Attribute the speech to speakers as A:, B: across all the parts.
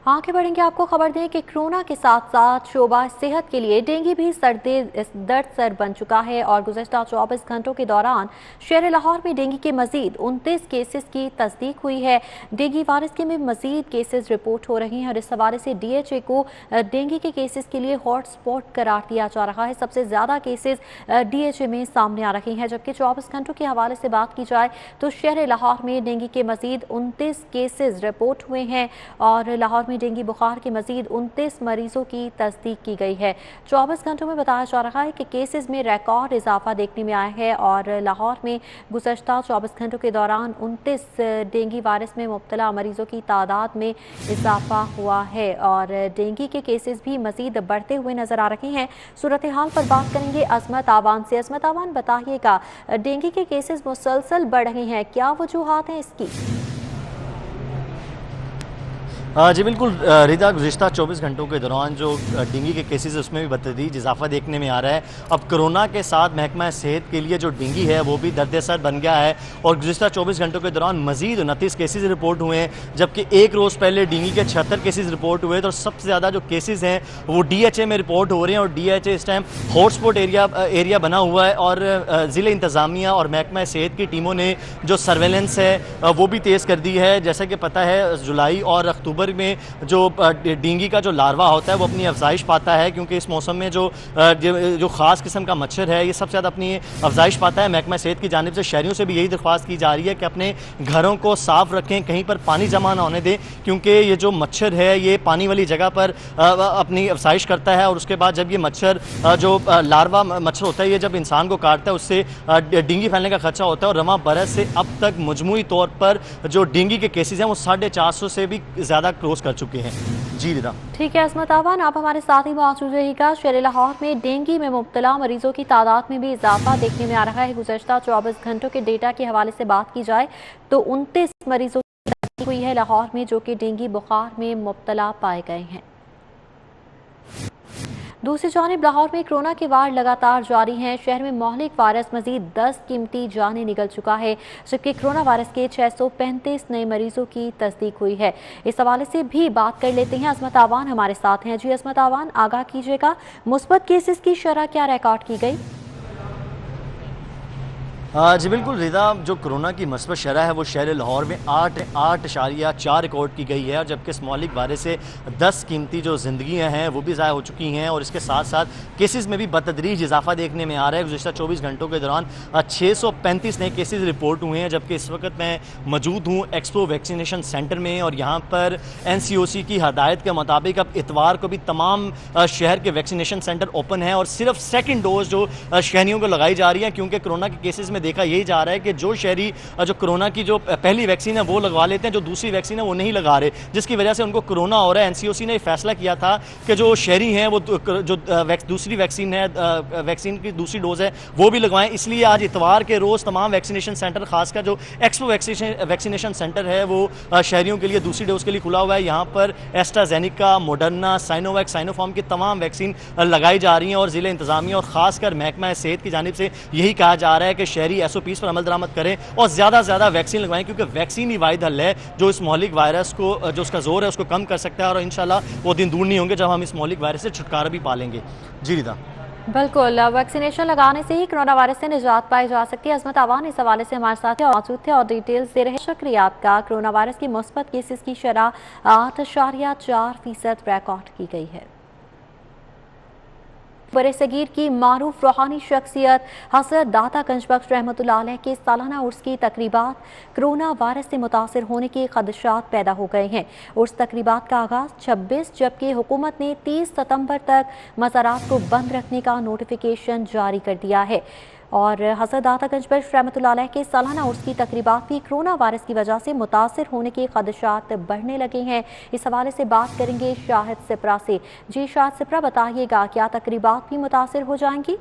A: आगे बढ़ेंगे। आपको खबर दें कि कोरोना के साथ साथ शोबा सेहत के लिए डेंगू भी दर्द सर बन चुका है और गुज़श्ता 24 घंटों के दौरान शहर लाहौर में डेंगू के मजीद 29 केसेस की तस्दीक हुई है। डेंगू वायरस के में मजीद केसेस रिपोर्ट हो रही हैं और इस हवाले से DHA को डेंगू के केसेस के लिए हॉट स्पॉट करार दिया जा रहा है। सबसे ज़्यादा केसेस DHA में सामने आ रही हैं, जबकि 24 घंटों के हवाले से बात की जाए तो शहर लाहौर में डेंगू के मजीद 29 केसेस रिपोर्ट हुए हैं और लाहौर में डेंगू बुखार के मजीद 29 मरीजों की तस्दीक की गई है। 24 घंटों में बताया जा रहा है कि केसेस में रिकॉर्ड इजाफा देखने में आया है और लाहौर में गुज़श्ता 24 घंटों के दौरान 29 डेंगू वायरस में मुब्तला मरीजों की तादाद में इजाफा हुआ है और डेंगू के केसेस भी मजीद बढ़ते हुए नजर आ रहे हैं। सूरत हाल पर बात करेंगे अजमत आवान से। अजमत आवान, बताइएगा, डेंगू के केसेस मुसलसल बढ़ रहे हैं, क्या वजूहात हैं इसकी?
B: जी बिल्कुल रिदा, गुज़िश्ता 24 घंटों के दौरान जो डेंगू के केसेस उसमें भी बतदरीज इजाफा देखने में आ रहा है। अब कोरोना के साथ महकमा सेहत के लिए जो डेंगू है वो भी दर्द-ए-सर बन गया है और गुज़िश्ता 24 घंटों के दौरान मजीद 29 केसेस रिपोर्ट हुए हैं, जबकि एक रोज़ पहले डेंगू के 76 केसेस रिपोर्ट हुए थे और सबसे ज़्यादा जो केसेस हैं वो DHA में रिपोर्ट हो रहे हैं और DHA इस टाइम हॉटस्पॉट एरिया बना हुआ है और ज़िले इंतज़ामिया और महकमा सेहत की टीमों ने जो सर्वेलेंस है वो भी तेज़ कर दी है। जैसा कि पता है, जुलाई और अक्टूबर में जो डेंगू का जो लार्वा होता है वो अपनी अफजाइश पाता है, क्योंकि इस मौसम में जो ख़ास किस्म का मच्छर है ये सबसे ज़्यादा अपनी अफजाइश पाता है। महकमा सेहत की जानिब से शहरियों से भी यही दरख्वास्त की जा रही है कि अपने घरों को साफ़ रखें, कहीं पर पानी जमा ना होने दें, क्योंकि ये जो मच्छर है ये पानी वाली जगह पर अपनी अफजाइश करता है और उसके बाद जब ये मच्छर जो लार्वा मच्छर होता है ये जब इंसान को काटता है उससे डेंगू फैलने का खदशा होता है। और रवां बरस से अब तक मजमूई तौर पर जो डेंगू के केसेज हैं वो 450 से भी ज़्यादा क्रॉस कर चुके हैं। जी रिदा,
A: ठीक है अजमत आवान, आप हमारे साथ ही मौजूद रहिएगा। शहर लाहौर में डेंगू में मुब्तला मरीजों की तादाद में भी इजाफा देखने में आ रहा है। गुज़श्ता 24 घंटों के डेटा के हवाले से बात की जाए तो 29 मरीजों की तस्दीक हुई है लाहौर में, जो कि डेंगू बुखार में मुब्तला पाए गए हैं। दूसरी जानिब लाहौर में कोरोना के वार लगातार जारी हैं। शहर में मोहलिक वायरस मजीद 10 कीमती जानें निकल चुका है, जबकि कोरोना वायरस के 635 नए मरीजों की तस्दीक हुई है। इस हवाले से भी बात कर लेते हैं। अजमत आवान हमारे साथ हैं। जी अजमत आवान, आगाह कीजिएगा, मुस्बत केसेस की शरह क्या रिकॉर्ड की गई?
B: जी बिल्कुल रिदा, जो कोरोना की मस्बत शरह है वो शहर लाहौर में 8.4 रिकॉर्ड की गई है, जबकि इस मौलिक वायरस से 10 कीमती जो ज़िंदगियाँ हैं वो भी ज़ाया हो चुकी हैं और इसके साथ साथ केसेस में भी बतदरीज इजाफा देखने में आ रहा है। गुज़श्ता 24 घंटों के दौरान 635 नए केसेस रिपोर्ट हुए हैं, जबकि इस वक्त मैं मौजूद हूँ एक्सपो वैक्सीनेशन सेंटर में और यहाँ पर NCOC की हदायत के मुताबिक अब इतवार को भी तमाम शहर के वैक्सीनेशन सेंटर ओपन हैं और सिर्फ सेकेंड डोज जो शहरियों को लगाई जा रही है, क्योंकि कोरोना के केसेस में देखा यही जा रहा है कि जो शहरी जो कोरोना की जो पहली वैक्सीन है वो लगवा लेते हैं, जो दूसरी वैक्सीन है वो नहीं लगा रहे, जिसकी वजह से उनको कोरोना हो रहा है। NCOC ने फैसला किया था कि जो शहरी हैं वो जो दूसरी वैक्सीन है, वैक्सीन की दूसरी डोज है वो भी लगवाएं। इसलिए आज इतवार के रोज़ तमाम वैक्सीनेशन सेंटर, खासकर जो एक्सपो वैक्सीनेशन सेंटर है वो शहरियों के लिए दूसरी डोज के लिए खुला हुआ है। यहाँ पर एस्ट्राजेनिका, मोडर्ना, साइनोवैक, साइनोफार्म की तमाम वैक्सीन लगाई जा रही हैं और ज़िले इंतज़ामिया और ख़ासकर महकमा सेहत की जानिब से यही कहा जा रहा है कि शहरी SOPs पर अमल दरामद करें और ज़्यादा से ज़्यादा वैक्सीन लगवाएं, क्योंकि वैक्सीन ही वाहिद हल है जो इस मौलिक वायरस को, जो उसका जोर है उसको कम कर सकता है और इंशाल्लाह वो दिन दूर नहीं होंगे जब हम इस मौलिक वायरस से छुटकारा भी पालेंगे। जी रिदा,
A: बिल्कुल, वैक्सीनेशन लगाने से ही कोरोना वायरस से निजात पाई जा सकती है। अजमत आवान इस हवाले से हमारे साथ मौजूद थे और डिटेल्स दे रहे। शुक्रिया आपका। कोरोना वायरस की मुस्बत केसेस की शरह 8.4% रिकॉर्ड की गई है। बरसगीर की मारूफ रूहानी शख्सियत हज़रत दाता गंजबख्श रहमतुल्लाह अलैह के सालाना उर्स की तकरीबात कोरोना वायरस से मुतासर होने के खदशात पैदा हो गए हैं। उर्स तकरीबात का आगाज़ 26, जबकि हुकूमत ने 30 सितंबर तक मज़ारात को बंद रखने का नोटिफिकेशन जारी कर दिया है और हज़रत दाता गंजबख्श रहमतुल्लाह अलैह के सालाना उर्स की तकरीबात भी कोरोना वायरस की वजह से मुतासर होने के खदशात बढ़ने लगे हैं। इस हवाले से बात करेंगे शाहिद सिपरा से। जी शाहिद सिपरा, बताइएगा, क्या तकरीबात भी मुतासर हो जाएंगी?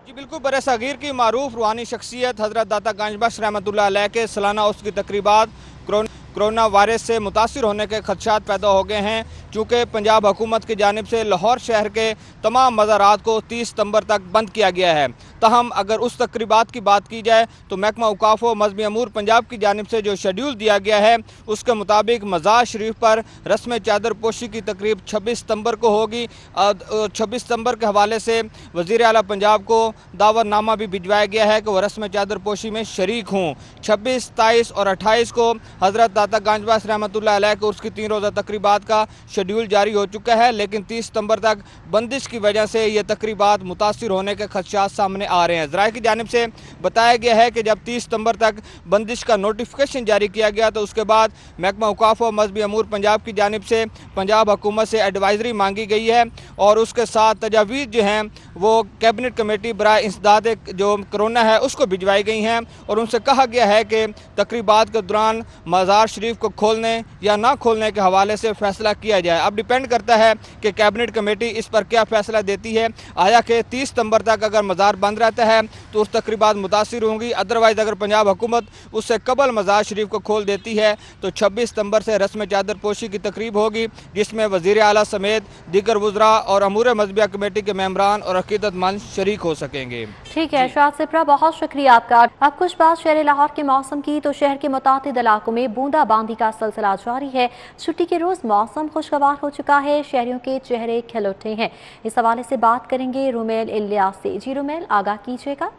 C: जी बिल्कुल, बरसगीर की मारूफ रूहानी शख्सियत हज़रत दाता गंजबख्श रहमतुल्लाह अलैह के सालाना उर्स की तकरीबात कोरोना वायरस से मुतासिर होने के खदशात पैदा हो गए हैं। चूँकि पंजाब हुकूमत की जानिब से लाहौर शहर के तमाम मज़ारात को 30 सितंबर तक बंद किया गया है। तहम अगर उस तकरीबात की बात की जाए तो महकमा औकाफ व मज़हबी अमूर पंजाब की जानिब से जो शेड्यूल दिया गया है उसके मुताबिक मज़ार शरीफ पर रस्म चादर पोशी की तकरीब 26 सितंबर को होगी। 26 सितंबर के हवाले से वज़ीर आला पंजाब को दावतनामा भी भिजवाया गया है कि वह रस्म चादर पोशी में शरीक हों। 26, 27 और 28 को हज़रत दाता गांजबास रहमतुल्लाह अलैह को उसकी 3 रोज़ा तकरीबात का शेड्यूल जारी हो चुका है, लेकिन 30 सितंबर तक बंदिश की वजह से ये तकरीबात मुतासिर होने के खदशात सामने आ रहे हैं। ज़राए की जानिब से बताया गया है कि जब 30 सितंबर तक बंदिश का नोटिफिकेशन जारी किया गया तो उसके बाद महकमा औकाफ व मज़हबी अमूर पंजाब की जानिब से पंजाब हुकूमत से एडवाइजरी मांगी गई है और उसके साथ तजावीज़ जो हैं वो कैबिनेट कमेटी बराए इंसदाद जो कोरोना है उसको भिजवाई गई हैं और उनसे कहा गया है कि तकरीबात के दौरान मज़ार शरीफ को खोलने या ना खोलने के हवाले से फ़ैसला किया जाए। अब डिपेंड करता है कि कैबिनेट कमेटी इस पर क्या फ़ैसला देती है। आया कि 30 सितंबर तक अगर मज़ार बंद रहता है तो उस तकरीबात मुतासिर होंगी, अदरवाइज़ अगर पंजाब हुकूमत उससे कबल मज़ार शरीफ को खोल देती है तो 26 सितंबर से रस्म चादर पोशी की तकरीब होगी, जिसमें वज़ीर आला समेत दीगर वज़रा और अमूर मज़हबिया कमेटी के मेंबरान और अक़ीदतमंद शरीक हो सकेंगे।
A: ठीक है शाद सिप्रा, बहुत शुक्रिया आपका। अब कुछ बात शहर लाहौर के मौसम की, तो शहर के मुतादिद इलाकों में बूंदाबांदी का सिलसिला जारी है। छुट्टी के रोज मौसम खुशगवार हो चुका है, शहरियों के चेहरे खिल उठे हैं। इस हवाले से बात करेंगे रुमेल इलियास से। जी रुमेल, आगाह कीजिएगा।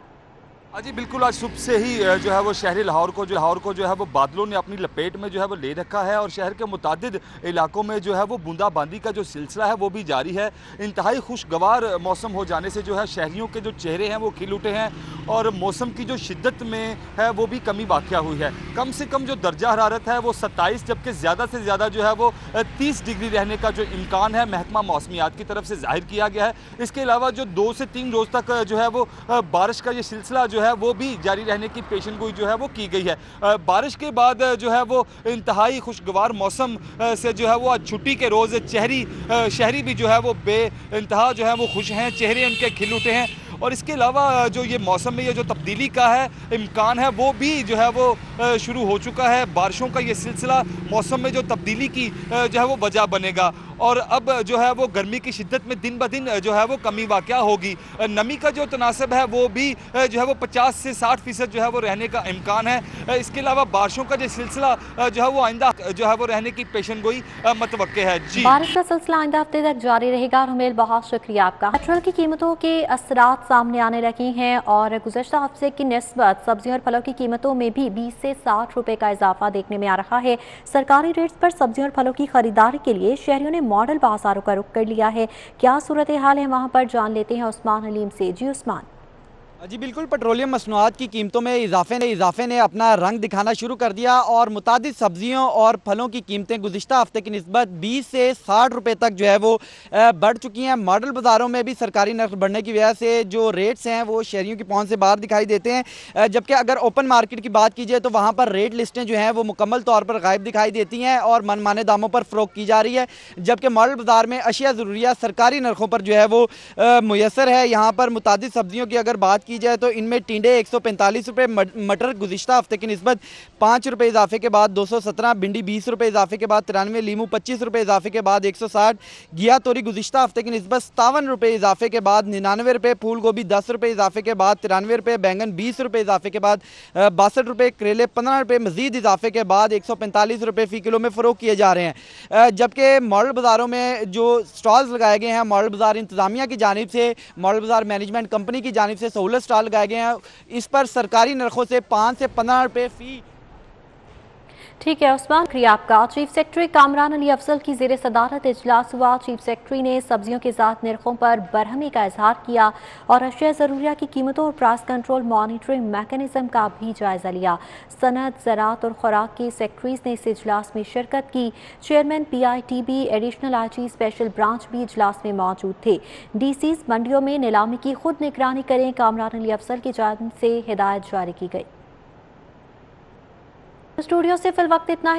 D: जी बिल्कुल, आज सुबह से ही जो है वो शहरी लाहौर को जो है वो बादलों ने अपनी लपेट में जो है वो ले रखा है और शहर के मुतादिद इलाकों में जो है वो बूंदाबांदी का जो सिलसिला है वो भी जारी है। इंतहाई खुशगवार मौसम हो जाने से जो है शहरियों के जो चेहरे हैं वो खिल उठे हैं और मौसम की जो शिद्दत में है वो भी कमी वाक़या हुई है। कम से कम जो दर्जा हरारत है वो 27, जबकि ज़्यादा से ज़्यादा जो है वो 30 डिग्री रहने का जो इम्कान है महकमा मौसमियात की तरफ से जाहिर किया गया है। इसके अलावा जो 2 से 3 रोज़ तक जो है वो बारिश का ये सिलसिला जो है वो भी जारी रहने की पेशेनगोई जो है वो की गई है। बारिश के बाद जो है वो इंतहाई खुशगवार मौसम से जो है वो आज छुट्टी के रोज़ शहरी भी जो है वो बेइंतहा जो है वो खुश हैं, चेहरे उनके खिल उठे हैं। और इसके अलावा जो ये मौसम में ये जो तब्दीली का है इम्कान है वो भी जो है वो शुरू हो चुका है। बारिशों का ये सिलसिला मौसम में जो तब्दीली की जो है वो वजह बनेगा और अब जो है वो गर्मी की शिद्दत में दिन ब दिन जो है वो कमी वाक़या होगी। नमी का जो तनासब है वो भी जो है वो 50 से 60% जो है वो रहने का इम्कान है। इसके अलावा बारिशों का जो सिलसिला जो है वो आइंदा जो है वो रहने की पेशनगोई मतवक्के है। जी,
A: बारिश का सिलसिला आइंदा हफ्ते तक जारी रहेगा। रुमेल, बहुत शुक्रिया आपका। पेट्रोल की कीमतों के असरात सामने आने लगी हैं और गुज़श्ता हफ्ते की निस्बत सब्जियों और फलों की कीमतों में भी 20 से 60 रुपए का इजाफा देखने में आ रहा है। सरकारी रेट्स पर सब्जियों और फलों की खरीदारी के लिए शहरियों ने मॉडल बाजारों का रुख कर लिया है। क्या सूरत हाल है वहां पर, जान लेते हैं उस्मान हलीम से। जी उस्मान।
E: जी बिल्कुल, पेट्रोलियम मसनूआत की कीमतों में इजाफे ने अपना रंग दिखाना शुरू कर दिया और मुतादिद सब्जियों और फलों की कीमतें गुज़िश्ता हफ्ते की निस्बत 20 से 60 रुपए तक जो है वो बढ़ चुकी हैं। मॉडल बाज़ारों में भी सरकारी नर्ख बढ़ने की वजह से जो रेट्स हैं वो शहरियों की पहुंच से बाहर दिखाई देते हैं, जबकि अगर ओपन मार्केट की बात की जाए तो वहाँ पर रेट लिस्टें जो हैं वो मुकम्मल तौर पर गायब दिखाई देती हैं और मनमाने दामों पर फ़रोख्त की जा रही है, जबकि मॉडल बाज़ार में अशिया ज़रूरिया सरकारी नरखों पर जो है वो मुयसर है। यहाँ पर मुतादिद सब्जियों की अगर बात की जाए तो इनमें टिंडे 145 रुपये, मटर गुज़िश्ता हफ्ते की निस्बत 5 रुपये इजाफे के बाद 217, भिंडी 20 रुपये इजाफे के बाद 93, लीमू 25 रुपये इजाफे के बाद 160, घिया तोरी गुज़िश्ता हफ्ते की निस्बत 57 रुपये इजाफे के बाद 99 रुपये, फूल गोभी 10 रुपये इजाफे के बाद 93 रुपये, बैंगन 20 रुपये इजाफे के बाद 62 रुपये, करेले 15 रुपये मजीद इजाफे के बाद 145 रुपये फ़ी किलो में फ़रोख्त किए जा रहे हैं। जबकि मॉडल बाज़ारों में जो स्टॉल्स लगाए गए हैं मॉडल बाज़ार इंतज़ामिया की जानिब से, मॉडल बाज़ार मैनेजमेंट कंपनी की जानिब से सहूलत स्टॉल लगाए गए हैं, इस पर सरकारी नरखों से 5 से 15 रुपये फ़ी।
A: ठीक है उस्मान, शुक्रिया आपका। चीफ सेक्रेटरी कामरान अली अफजल की ज़ेर सदारत इजलास हुआ। चीफ सेक्रेटरी ने सब्जियों के साथ नरखों पर बरहमी का इजहार किया और अशिया ज़रूरिया की कीमतों और प्राइस कंट्रोल मॉनिटरिंग मैकेनिज्म का भी जायजा लिया। सनत, ज़राअत और खुराक के सेक्रेटरीज ने इस इजलास में शिरकत की। Chairman PITB, additional IG special branch भी इजलास में मौजूद थे। DCs मंडियों में नीलामी की खुद निगरानी करें, कामरान अली अफजल की जानिब से हिदायत जारी की गई। स्टूडियो से फिल वक्त इतना ही।